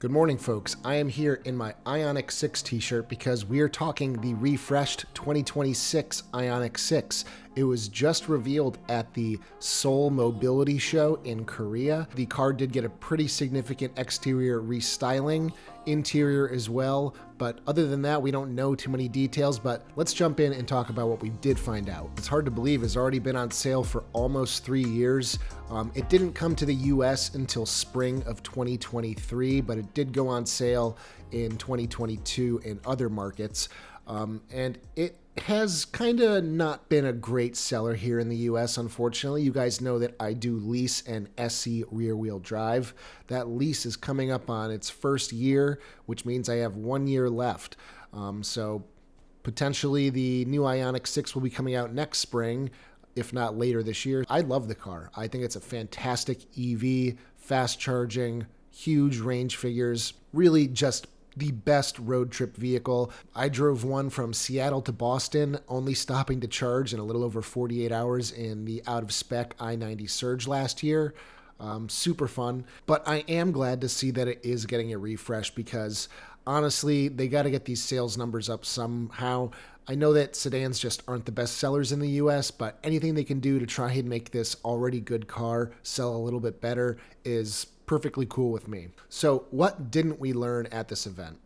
Good morning, folks. I am here in my Ioniq 6 t-shirt because we are talking the refreshed 2026 Ioniq 6. It was just revealed at the Seoul Mobility Show in Korea. The car did get a pretty significant exterior restyling, interior as well, but other than that, we don't know too many details, but let's jump in and talk about what we did find out. It's hard to believe it's already been on sale for almost 3 years. It didn't come to the US until spring of 2023, but it did go on sale in 2022 in other markets. And it has kind of not been a great seller here in the US, unfortunately. You guys know that I do lease and SC rear-wheel drive. That lease is coming up on its first year, which means I have 1 year left. So potentially the new Ioniq 6 will be coming out next spring, if not later this year. I love the car. I think it's a fantastic EV, fast charging, huge range figures, really just the best road trip vehicle. I drove one from Seattle to Boston, only stopping to charge in a little over 48 hours in the out-of-spec I-90 Surge last year. Super fun. But I am glad to see that it is getting a refresh because honestly, they got to get these sales numbers up somehow. I know that sedans just aren't the best sellers in the US, but anything they can do to try and make this already good car sell a little bit better is perfectly cool with me. So what didn't we learn at this event?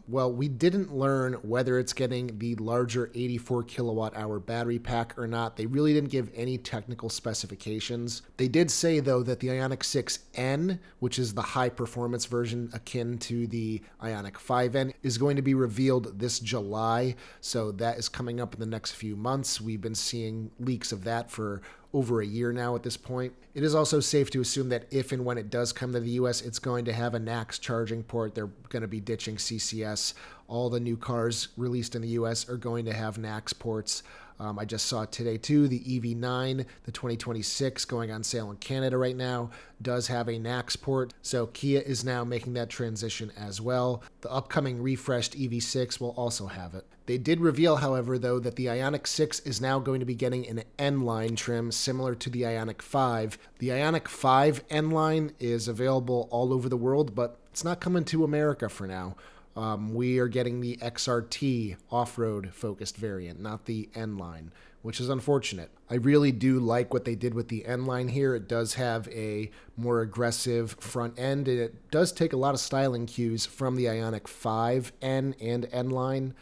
Well, we didn't learn whether it's getting the larger 84 kilowatt hour battery pack or not. They really didn't give any technical specifications. They did say, though, that the Ioniq 6N, which is the high performance version akin to the Ioniq 5N, is going to be revealed this July. So that is coming up in the next few months. We've been seeing leaks of that for over a year now at this point. It is also safe to assume that if and when it does come to the US, it's going to have a NACS charging port. They're going to be ditching CCS. All the new cars released in the US are going to have NACS ports. I just saw today too, the EV9, the 2026 going on sale in Canada right now, does have a NACS port. So Kia is now making that transition as well. The upcoming refreshed EV6 will also have it. They did reveal, however, though, that the Ioniq 6 is now going to be getting an N-line trim similar to the Ioniq 5. The Ioniq 5 N-line is available all over the world, but it's not coming to America for now. We are getting the XRT off-road focused variant, not the N-line, which is unfortunate. I really do like what they did with the N-line here. It does have a more aggressive front end, and it does take a lot of styling cues from the Ioniq 5N and N-line.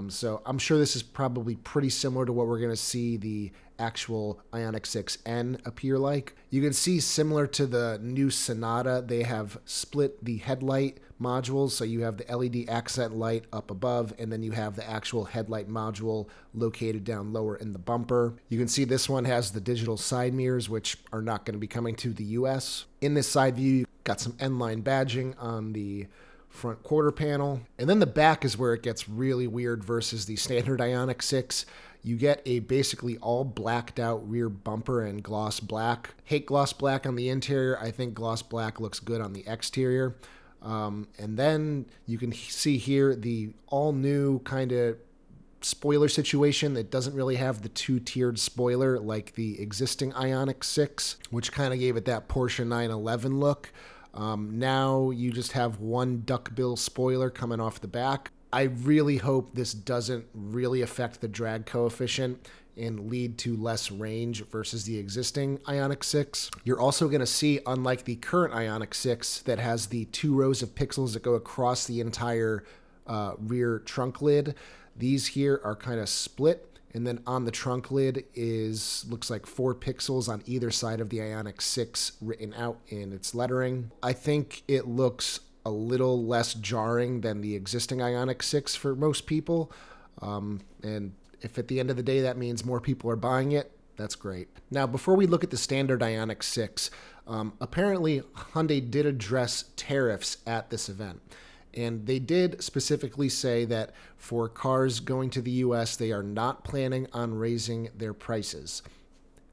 So I'm sure this is probably pretty similar to what we're going to see the actual Ioniq 6N appear like. You can see, similar to the new Sonata, they have split the headlight modules. So you have the LED accent light up above, and then you have the actual headlight module located down lower in the bumper. You can see this one has the digital side mirrors, which are not going to be coming to the US. In this side view, you've got some N-line badging on the front quarter panel. And then the back is where it gets really weird versus the standard Ioniq 6. You get a basically all blacked out rear bumper and gloss black. Hate gloss black on the interior. I think gloss black looks good on the exterior. And then you can see here the all new kind of spoiler situation that doesn't really have the two-tiered spoiler like the existing Ioniq 6, which kind of gave it that Porsche 911 look. Now you just have one duckbill spoiler coming off the back. I really hope this doesn't really affect the drag coefficient and lead to less range versus the existing Ioniq 6. You're also going to see, unlike the current Ioniq 6 that has the 2 rows of pixels that go across the entire rear trunk lid, these here are kind of split. And then on the trunk lid looks like 4 pixels on either side of the Ioniq 6 written out in its lettering. I think it looks a little less jarring than the existing Ioniq 6 for most people. And if at the end of the day that means more people are buying it, that's great. Now, before we look at the standard Ioniq 6, apparently Hyundai did address tariffs at this event. And they did specifically say that for cars going to the US, they are not planning on raising their prices.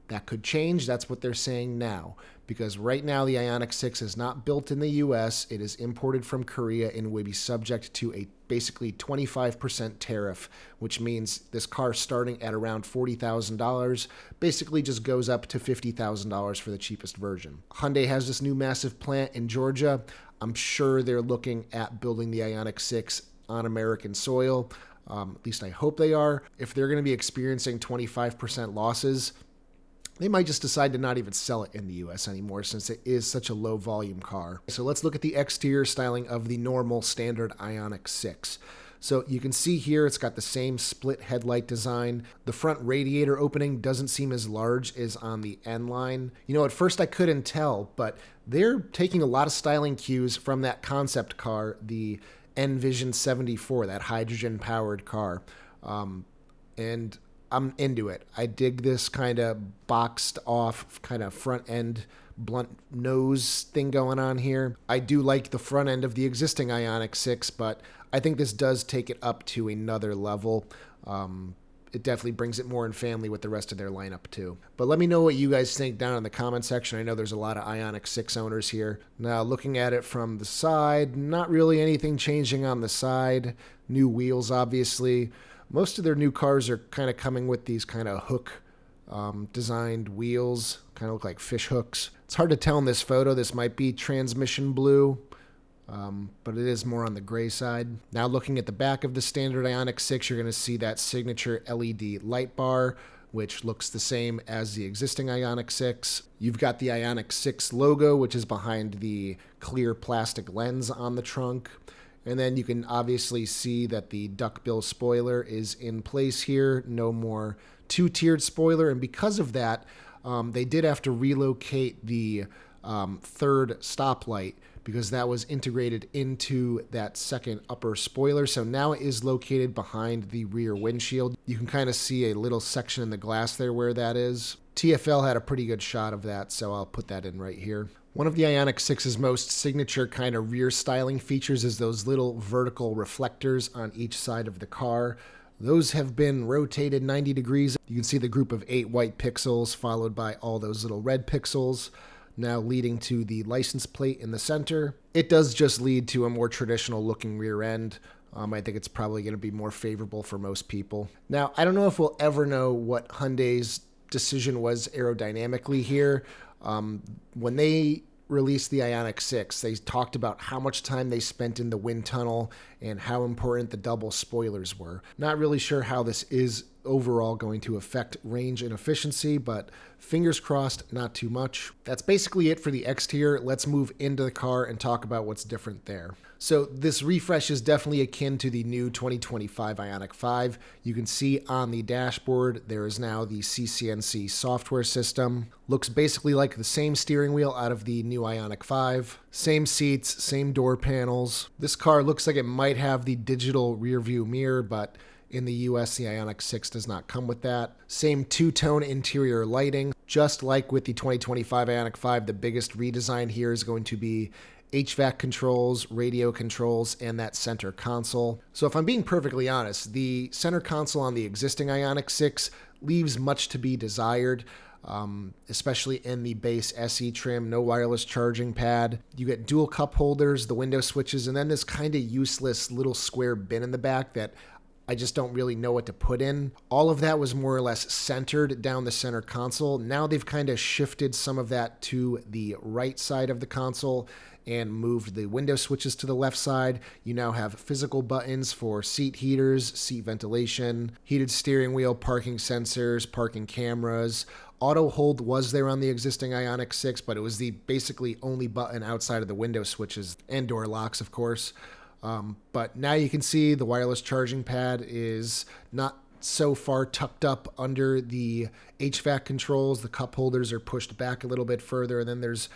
That could change. That's what they're saying now. Because right now, the Ioniq 6 is not built in the US. It is imported from Korea and will be subject to a basically 25% tariff, which means this car starting at around $40,000 basically just goes up to $50,000 for the cheapest version. Hyundai has this new massive plant in Georgia. I'm sure they're looking at building the Ioniq 6 on American soil. At least I hope they are. If they're going to be experiencing 25% losses, they might just decide to not even sell it in the US anymore since it is such a low volume car. So let's look at the exterior styling of the normal standard Ioniq 6. So you can see here it's got the same split headlight design. The front radiator opening doesn't seem as large as on the N line. You know, at first I couldn't tell, but they're taking a lot of styling cues from that concept car, the Envision 74, that hydrogen-powered car. And I'm into it. I dig this kind of boxed off, kind of front end blunt nose thing going on here. I do like the front end of the existing Ioniq 6, but I think this does take it up to another level. It definitely brings it more in family with the rest of their lineup too. But let me know what you guys think down in the comment section. I know there's a lot of Ioniq 6 owners here. Now looking at it from the side, not really anything changing on the side. New wheels, obviously. Most of their new cars are kind of coming with these kind of hook designed wheels, kind of look like fish hooks. It's hard to tell in this photo. This might be transmission blue, but it is more on the gray side. Now looking at the back of the standard Ioniq 6, you're going to see that signature LED light bar, which looks the same as the existing Ioniq 6. You've got the Ioniq 6 logo, which is behind the clear plastic lens on the trunk. And then you can obviously see that the duckbill spoiler is in place here. No more two-tiered spoiler. And because of that, they did have to relocate the third stoplight because that was integrated into that second upper spoiler. So now it is located behind the rear windshield. You can kind of see a little section in the glass there where that is. TFL had a pretty good shot of that, so I'll put that in right here. One of the Ioniq 6's most signature kind of rear styling features is those little vertical reflectors on each side of the car. Those have been rotated 90 degrees. You can see the group of 8 white pixels followed by all those little red pixels, now leading to the license plate in the center. It does just lead to a more traditional looking rear end. I think it's probably going to be more favorable for most people. Now, I don't know if we'll ever know what Hyundai's decision was aerodynamically here. When they released the Ioniq 6, they talked about how much time they spent in the wind tunnel and how important the double spoilers were. Not really sure how this is overall going to affect range and efficiency, but fingers crossed, not too much. That's basically it for the exterior. Let's move into the car and talk about what's different there. So this refresh is definitely akin to the new 2025 Ioniq 5. You can see on the dashboard there is now the CCNC software system. Looks basically like the same steering wheel out of the new Ioniq 5. Same seats, same door panels. This car looks like it might have the digital rear view mirror, but in the US, the Ioniq 6 does not come with that. Same two-tone interior lighting. Just like with the 2025 Ioniq 5, the biggest redesign here is going to be HVAC controls, radio controls, and that center console. So if I'm being perfectly honest, the center console on the existing Ioniq 6 leaves much to be desired. Especially in the base SE trim, no wireless charging pad. You get dual cup holders, the window switches, and then this kind of useless little square bin in the back that I just don't really know what to put in. All of that was more or less centered down the center console. Now they've kind of shifted some of that to the right side of the console and moved the window switches to the left side. You now have physical buttons for seat heaters, seat ventilation, heated steering wheel, parking sensors, parking cameras. Auto hold was there on the existing Ioniq 6, but it was the basically only button outside of the window switches and door locks, of course. But now you can see the wireless charging pad is not so far tucked up under the HVAC controls. The cup holders are pushed back a little bit further, and then there's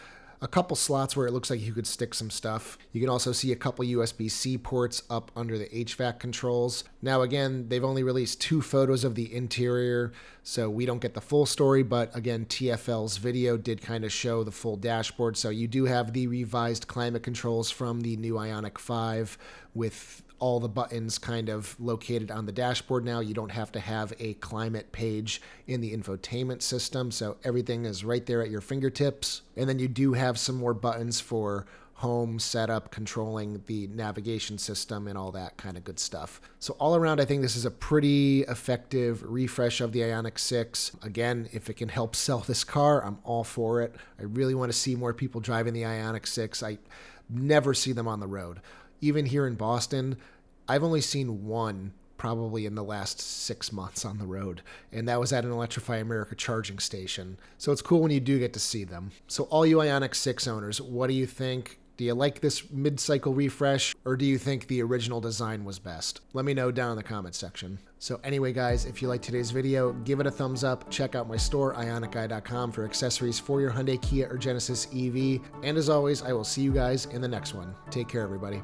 a couple slots where it looks like you could stick some stuff. You can also see a couple USB-C ports up under the HVAC controls. Now again, they've only released 2 photos of the interior, so we don't get the full story, but again, TFL's video did kind of show the full dashboard. So you do have the revised climate controls from the new Ioniq 5 with all the buttons kind of located on the dashboard now. You don't have to have a climate page in the infotainment system, so everything is right there at your fingertips. And then you do have some more buttons for home setup, controlling the navigation system, and all that kind of good stuff. So all around, I think this is a pretty effective refresh of the Ioniq 6. Again, if it can help sell this car, I'm all for it. I really want to see more people driving the Ioniq 6. never see them on the road. Even here in Boston, I've only seen one probably in the last 6 months on the road, and that was at an Electrify America charging station. So it's cool when you do get to see them. So all you Ioniq 6 owners, what do you think? Do you like this mid-cycle refresh, or do you think the original design was best? Let me know down in the comments section. So anyway, guys, if you liked today's video, give it a thumbs up. Check out my store, ioniqguy.com, for accessories for your Hyundai, Kia, or Genesis EV. And as always, I will see you guys in the next one. Take care, everybody.